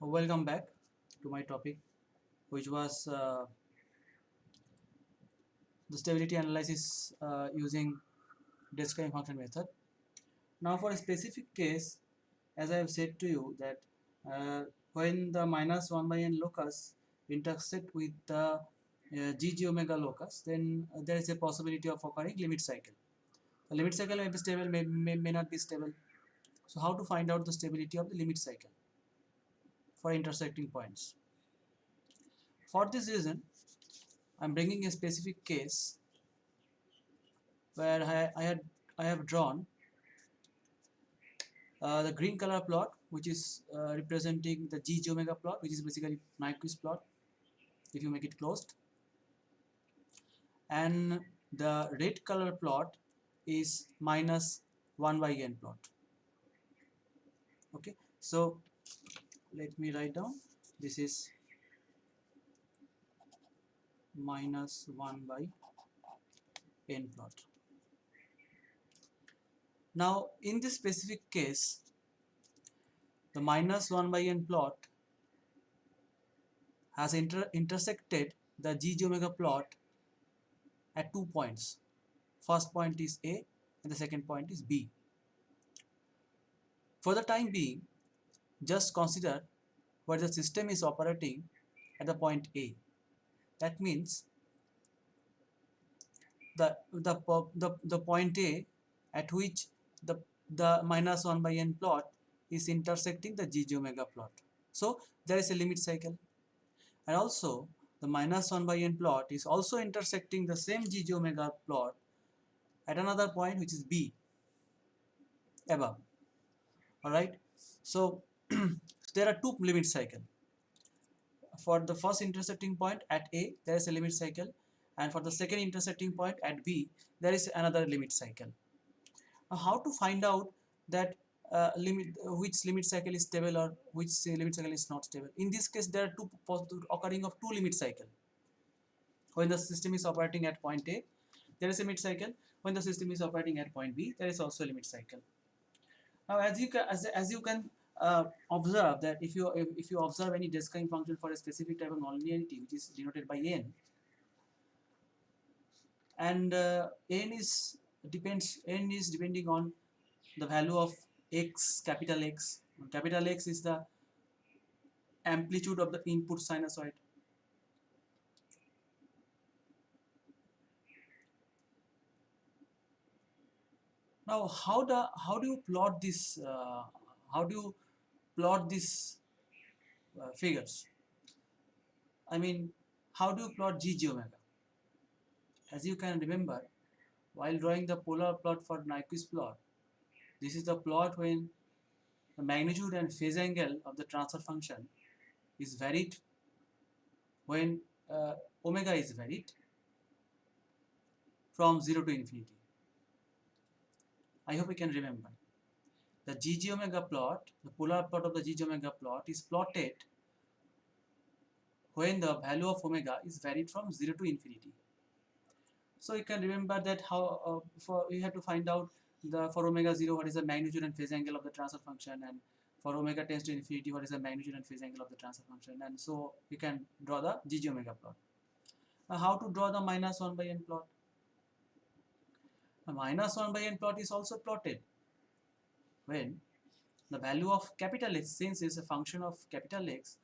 Welcome back to my topic, which was the stability analysis using describing function method. Now, for a specific case, as I have said to you that when the minus 1 by n locus intersect with the gg omega locus, then there is a possibility of occurring limit cycle. The limit cycle may be stable, may not be stable. So, how to find out the stability of the limit cycle for intersecting points? For this reason, I am bringing a specific case where I have drawn the green color plot, which is representing the g omega plot, which is basically Nyquist plot if you make it closed, and the red color plot is minus 1 by n plot. Okay, so let me write down, this is minus 1 by n plot. Now in this specific case, the minus 1 by n plot has intersected the g omega plot at 2 points. First point is A and the second point is B. For the time being, just consider where the system is operating at the point A. That means the point A at which the minus 1 by n plot is intersecting the g omega plot. So there is a limit cycle, and also the minus 1 by n plot is also intersecting the same g omega plot at another point, which is B above. Alright, so there are two limit cycle. For the first intersecting point at A, there is a limit cycle, and for the second intersecting point at B, there is another limit cycle. Now, how to find out that which limit cycle is stable or which limit cycle is not stable? In this case, there are two occurring of two limit cycle. When the system is operating at point A, there is a limit cycle. When the system is operating at point B, there is also a limit cycle. Now, as you can observe that if you observe any Descartes function for a specific type of nonlinearity, which is denoted by n, and n is depending on the value of x, capital X. Capital X is the amplitude of the input sinusoid. Now, how do you plot this? How do you plot these figures? I mean, how do you plot g omega? As you can remember, while drawing the polar plot for Nyquist plot, this is the plot when the magnitude and phase angle of the transfer function is varied when omega is varied from 0 to infinity. I hope you can remember. The g omega plot, the polar plot of the g omega plot is plotted when the value of omega is varied from 0 to infinity. So you can remember that how for you have to find out for omega 0 what is the magnitude and phase angle of the transfer function, and for omega tends to infinity what is the magnitude and phase angle of the transfer function, and so you can draw the g omega plot. Now how to draw the minus 1 by n plot? The minus 1 by n plot is also plotted when the value of capital X, since it's a function of capital X,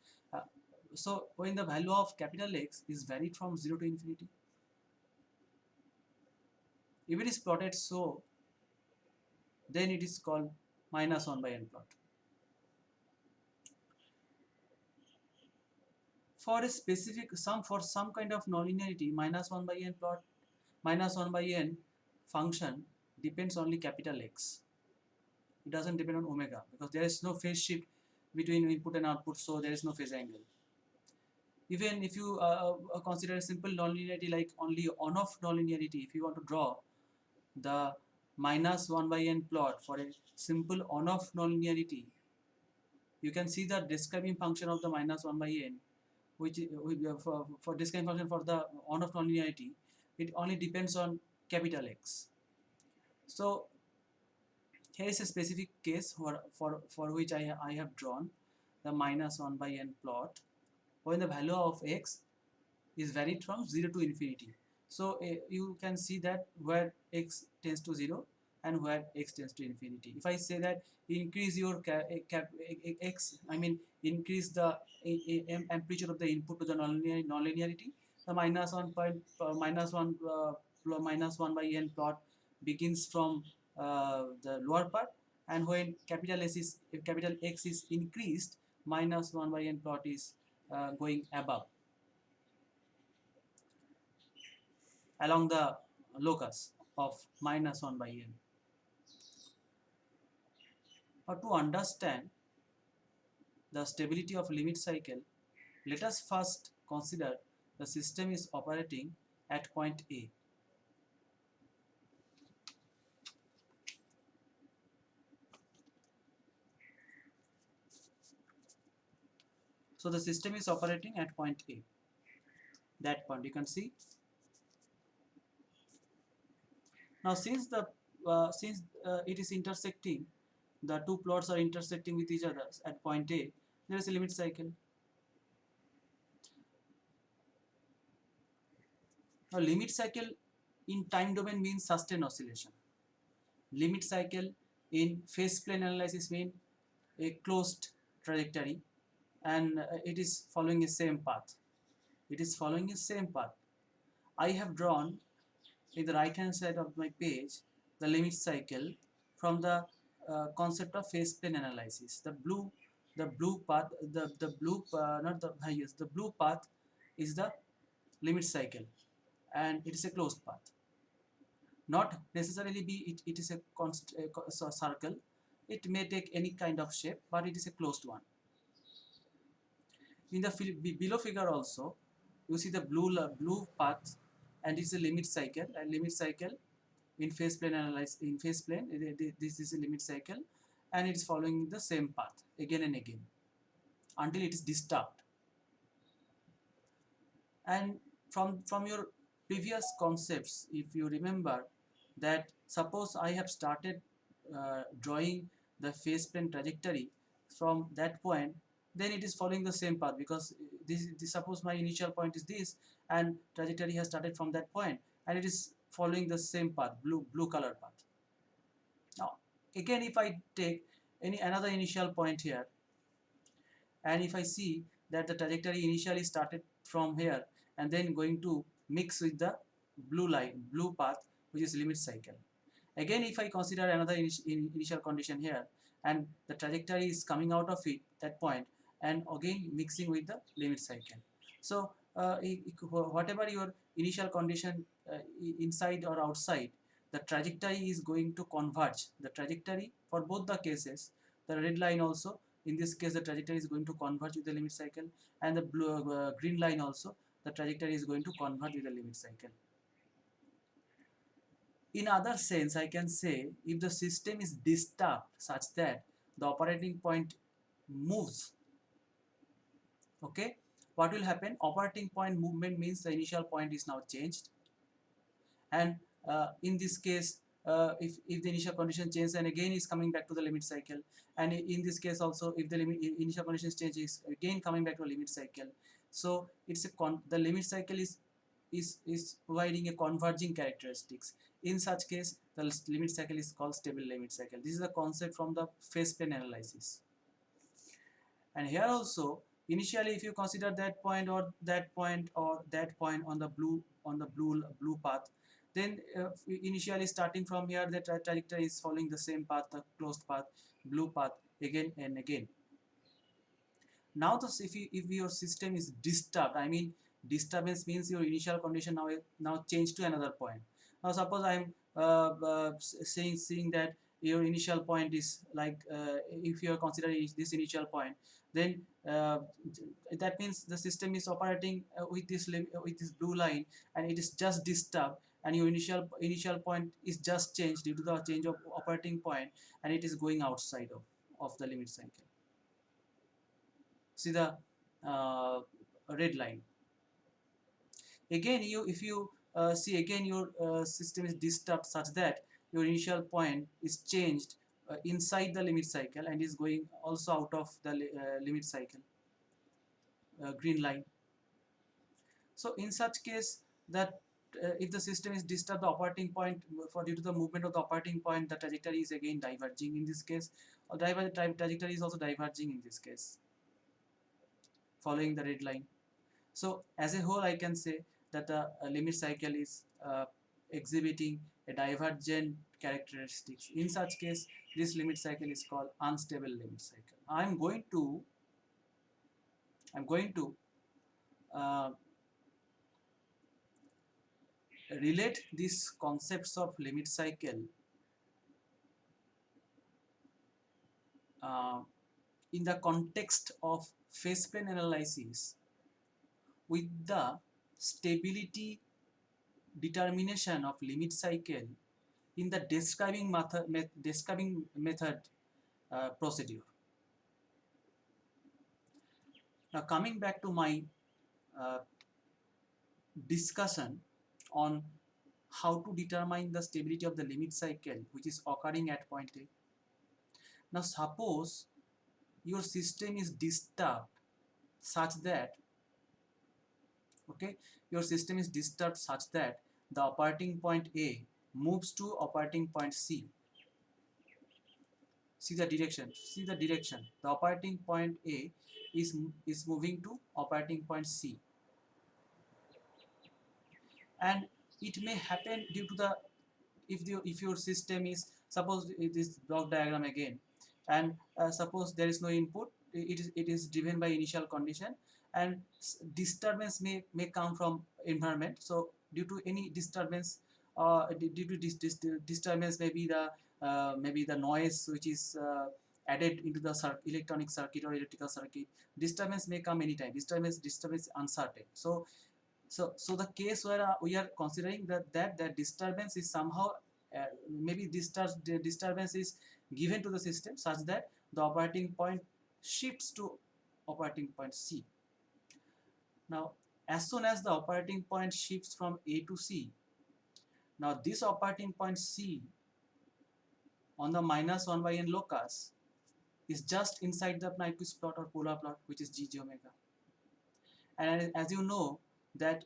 so when the value of capital X is varied from 0 to infinity. If it is plotted so, then it is called minus 1 by n plot. For a specific for some kind of nonlinearity, minus 1 by n plot, minus 1 by n function depends only capital X. It doesn't depend on omega because there is no phase shift between input and output, so there is no phase angle. Even if you consider a simple nonlinearity like only on-off nonlinearity, if you want to draw the minus 1 by n plot for a simple on-off nonlinearity, you can see the describing function of the minus 1 by n, which for describing function for the on-off nonlinearity, it only depends on capital X. So here is a specific case for which I have drawn the minus 1 by n plot when the value of x is varied from 0 to infinity. So you can see that where x tends to 0 and where x tends to infinity. If I say that increase your x, I mean increase the amplitude of the input to the nonlinearity, the minus 1 by n plot begins from the lower part, and when capital S is if capital X is increased, minus 1 by n plot is going above along the locus of minus 1 by n. Now, to understand the stability of limit cycle, let us first consider the system is operating at point A. So the system is operating at point A. That point you can see. Now since it is intersecting, the two plots are intersecting with each other at point A, there is a limit cycle. Now limit cycle in time domain means sustained oscillation. Limit cycle in phase plane analysis means a closed trajectory, and it is following the same path. It is following the same path. I have drawn in the right hand side of my page the limit cycle from the concept of phase plane analysis. The blue path, the blue not the yes, the blue path is the limit cycle, and it is a closed path. Not necessarily be it is a circle. It may take any kind of shape, but it is a closed one. In the below figure also, you see the blue path, and it's a limit cycle. And limit cycle in phase plane analysis, in phase plane, this is a limit cycle, and it is following the same path again and again until it is disturbed. And from your previous concepts, if you remember that suppose I have started drawing the phase plane trajectory from that point, then it is following the same path, because this suppose my initial point is this, and trajectory has started from that point, and it is following the same path, blue color path. Now again, if I take another initial point here, and if I see that the trajectory initially started from here and then going to mix with the blue path, which is limit cycle. Again, if I consider another initial condition here, and the trajectory is coming out of it, that point, and again mixing with the limit cycle. So whatever your initial condition inside or outside, the trajectory is going to converge. The trajectory for both the cases, the red line also, in this case the trajectory is going to converge with the limit cycle, and the green line also, the trajectory is going to converge with the limit cycle. In other sense, I can say if the system is disturbed such that the operating point moves, okay, what will happen? Operating point movement means the initial point is now changed, and in this case, if the initial condition changes and again is coming back to the limit cycle, and in this case also, if the initial conditions change, is again coming back to a limit cycle. So it's the limit cycle is providing a converging characteristics. In such case, the limit cycle is called stable limit cycle. This is a concept from the phase plane analysis. And here also, initially if you consider that point or that point or that point on the blue path, then initially starting from here, the trajectory is following the same path, the closed path, blue path, again and again. Now if your system is disturbed, I mean disturbance means your initial condition now change to another point. Now suppose I am seeing that your initial point is like, if you are considering this initial point, then that means the system is operating with this blue line, and it is just disturbed, and your initial point is just changed due to the change of operating point, and it is going outside of the limit cycle. See the red line. Again, if you see again, your system is disturbed such that your initial point is changed inside the limit cycle and is going also out of the limit cycle, green line. So in such case, that if the system is disturbed, the operating point for due to the movement of the operating point, the trajectory is again diverging in this case, or trajectory is also diverging in this case, following the red line. So as a whole, I can say that the limit cycle is exhibiting a divergent characteristics. In such case, this limit cycle is called unstable limit cycle. I'm going to uh, relate these concepts of limit cycle uh, in the context of phase plane analysis with the stability determination of limit cycle in the describing method procedure. Now coming back to my uh, discussion on how to determine the stability of the limit cycle which is occurring at point A. Now suppose your system is disturbed such that, okay, your system is disturbed such that the operating point A moves to operating point C. See the direction, the operating point A is moving to operating point C, and it may happen due to the, if your system is, suppose it is block diagram again, and suppose there is no input, it is driven by initial condition, and disturbance may come from environment. So due to any disturbance, due to this disturbance, maybe the noise which is added into the electronic circuit or electrical circuit, disturbance may come anytime. Disturbance uncertain. So the case where we are considering that disturbance is somehow, maybe the disturbance is given to the system such that the operating point shifts to operating point C. Now as soon as the operating point shifts from A to C, now this operating point C on the -1 by n locus is just inside the Nyquist plot or polar plot, which is G omega. And as you know that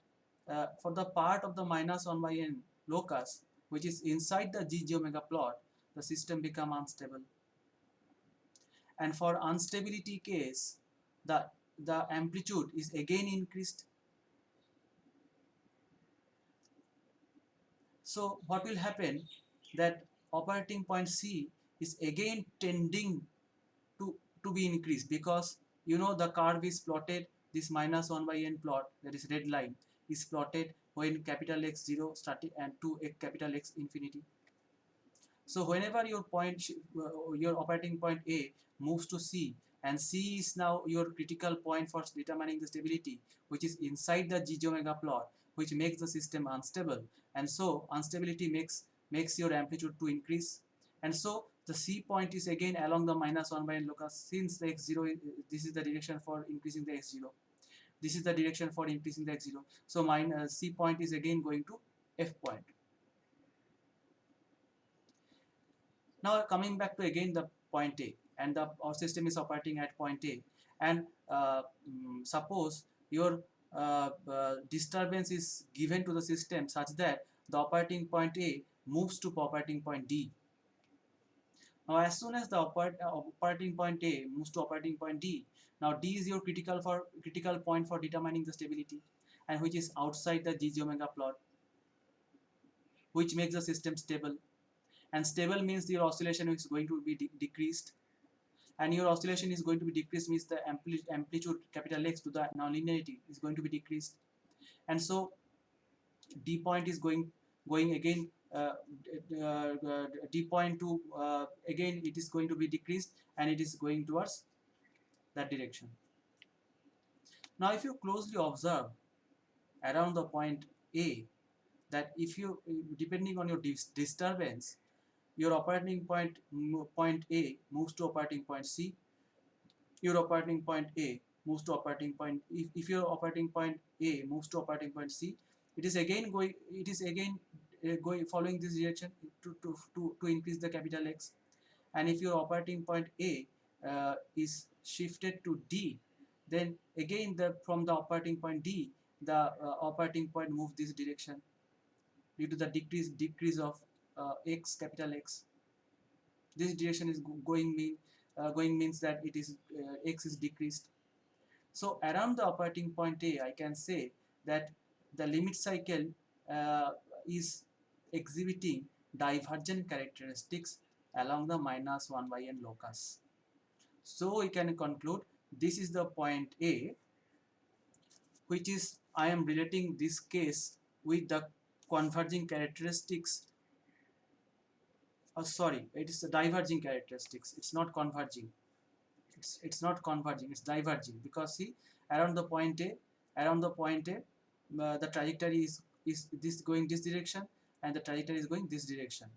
for the part of the -1 by n locus which is inside the G omega plot, the system become unstable. And for unstability case, the amplitude is again increased. So what will happen, that operating point C is again tending to be increased, because you know the curve is plotted, this -1 by n plot, that is red line, is plotted when capital X 0 starting and to a capital X infinity. So whenever your operating point A moves to C, and C is now your critical point for determining the stability, which is inside the G omega plot, which makes the system unstable, and so instability makes your amplitude to increase, and so the C point is again along the -1 by n locus. Since the x0, this is the direction for increasing the x0. This is the direction for increasing the x0. So C point is again going to F point. Now coming back to again the point A, and our system is operating at point A, and suppose your disturbance is given to the system such that the operating point A moves to operating point D. Now as soon as the operating point A moves to operating point D, now D is your critical point for determining the stability, and which is outside the G omega plot, which makes the system stable. And stable means your oscillation is going to be decreased, and your oscillation is going to be decreased means the amplitude capital X to the nonlinearity is going to be decreased, and so D point is going again, D point to again it is going to be decreased, and it is going towards that direction. Now if you closely observe around the point A, that if you, depending on your disturbance, your operating point A moves to operating point C, your operating point A moves to operating point, if your operating point A moves to operating point C, it is again going following this direction to increase the capital X, and if your operating point A is shifted to D, then again from the operating point D, the operating point move this direction due to the decrease of x, capital X. This direction is going means that it is x is decreased. So around the operating point A, I can say that the limit cycle is exhibiting divergent characteristics along the -1 by n locus. So we can conclude this is the point A, which is I am relating this case with the converging characteristics. Sorry, it is the diverging characteristics. It's not converging. It's not converging. It's diverging, because see, around the point A, the trajectory is this going this direction, and the trajectory is going this direction.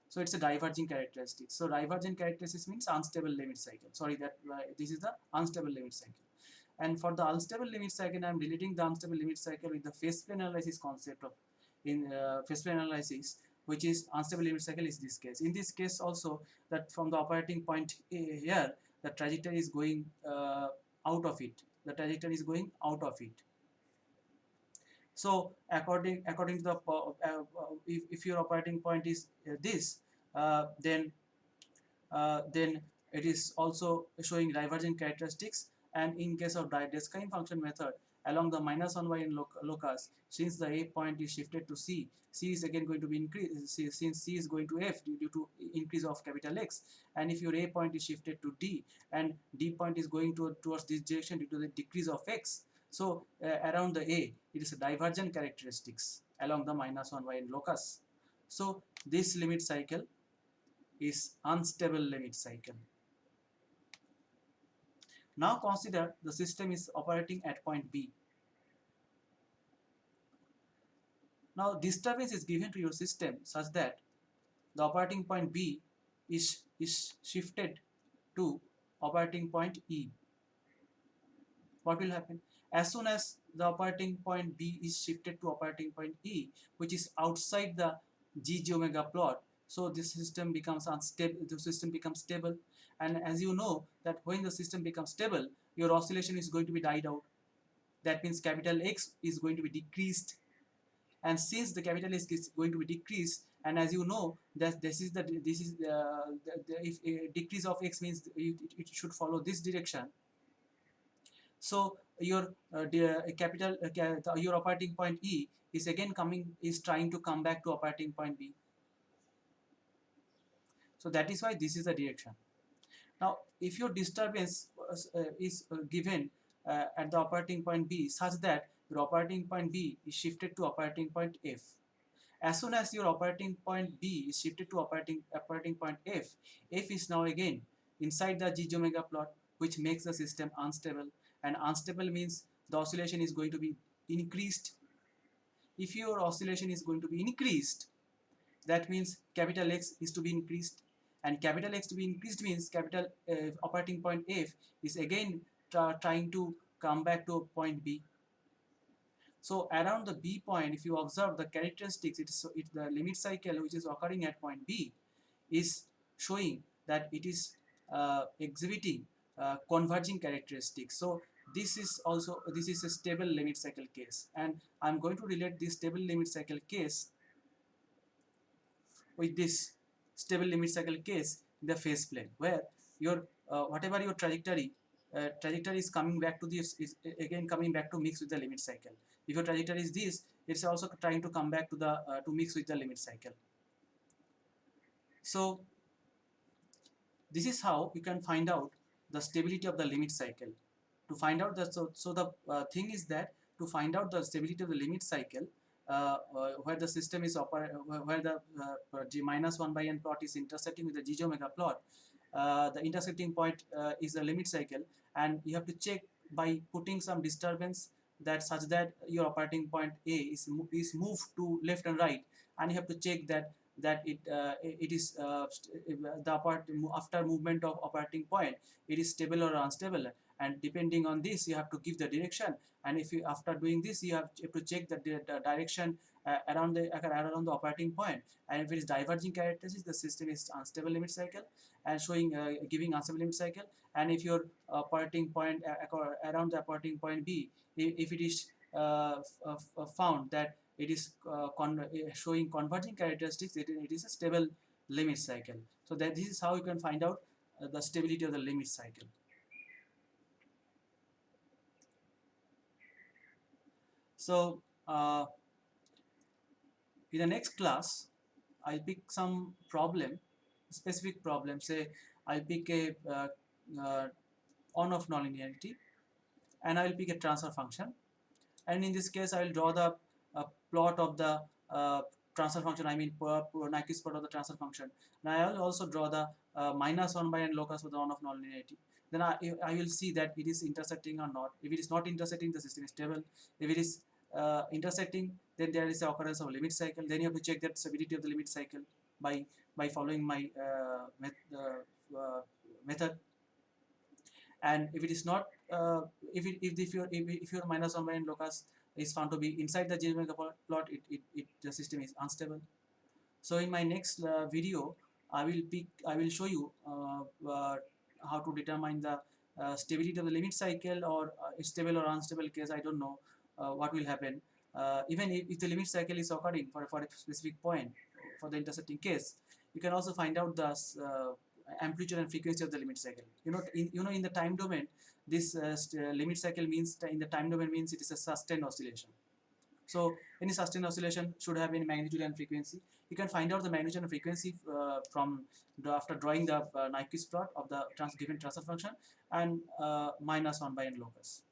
So it's a diverging characteristic. So divergent characteristics means unstable limit cycle. Sorry, that this is the unstable limit cycle. And for the unstable limit cycle, I am relating the unstable limit cycle with the phase plane analysis concept of in phase plane analysis, which is unstable limit cycle is this case. In this case also, that from the operating point here, the trajectory is going out of it. The trajectory is going out of it. So according to the if your operating point is this, then it is also showing divergent characteristics. And in case of Deschian function method, along the -1 by n locus, since the A point is shifted to C, C is again going to be increased, since C is going to F due to increase of capital X, and if your A point is shifted to D, and D point is going towards this direction due to the decrease of X, so around the A, it is a divergent characteristics along the -1 by n locus. So this limit cycle is unstable limit cycle. Now consider the system is operating at point B. Now disturbance is given to your system such that the operating point B is shifted to operating point E. What will happen? As soon as the operating point B is shifted to operating point E, which is outside the G omega plot, so this system becomes unstable, the system becomes stable. And as you know that when the system becomes stable, your oscillation is going to be died out. That means capital X is going to be decreased. And since the capital X is going to be decreased, and as you know that if a decrease of X means it should follow this direction. So your your operating point E is again trying to come back to operating point B. So that is why this is the direction. Now if your disturbance is given at the operating point B such that your operating point B is shifted to operating point F. As soon as your operating point B is shifted to operating point F, F is now again inside the G omega plot, which makes the system unstable. And unstable means the oscillation is going to be increased. If your oscillation is going to be increased, that means capital X is to be increased, and capital X to be increased means capital operating point F is again trying to come back to point B. So around the B point, if you observe the characteristics, it's the limit cycle which is occurring at point B is showing that it is exhibiting converging characteristics. So this is a stable limit cycle case, and I'm going to relate this stable limit cycle case with this stable limit cycle case in the phase plane, where your whatever your trajectory is coming back to this is again coming back to mix with the limit cycle. If your trajectory is this, it's also trying to come back to the to mix with the limit cycle. So this is how you can find out the stability of the limit cycle. To find out the the thing is that to find out the stability of the limit cycle, where the system is where the G -1 by n plot is intersecting with the G omega plot, the intersecting point is the limit cycle, and you have to check by putting some disturbance that such that your operating point A is moved to left and right, and you have to check that it is the after movement of operating point, it is stable or unstable, and depending on this you have to give the direction, and if you after doing this you have to check the direction around the operating point, and if it is diverging characteristics the system is unstable limit cycle and showing giving unstable limit cycle. And if your operating point around the operating point B, if it is found that it is showing converging characteristics, it is a stable limit cycle. So that this is how you can find out the stability of the limit cycle. So in the next class I'll pick some problem, specific problem. Say I'll pick a on-off nonlinearity, and I will pick a transfer function, and in this case I will draw the plot of the transfer function, I mean Nyquist plot of the transfer function. Now I will also draw the minus 1 by n locus for the on-off nonlinearity. Then I will see that it is intersecting or not. If it is not intersecting, the system is stable. If it is intersecting, then there is the occurrence of a limit cycle. Then you have to check that stability of the limit cycle by following my method. And if it is not if your minus 1 by n locus is found to be inside the J omega plot, the system is unstable. So in my next video I will show you how to determine the stability of the limit cycle, or stable or unstable case, I don't know what will happen. Even if the limit cycle is occurring for a specific point for the intersecting case, you can also find out the amplitude and frequency of the limit cycle. In the time domain, this limit cycle means in the time domain means it is a sustained oscillation. So any sustained oscillation should have any magnitude and frequency. You can find out the magnitude and frequency after drawing the Nyquist plot of the given transfer function and minus 1 by n locus.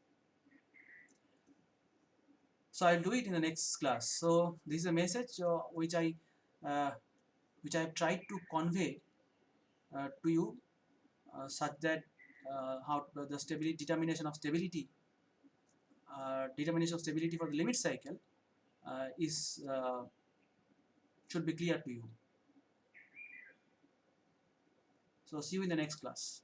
So I'll do it in the next class. So this is a message which I have tried to convey to you, such that how the stability determination of stability for the limit cycle is should be clear to you. So see you in the next class.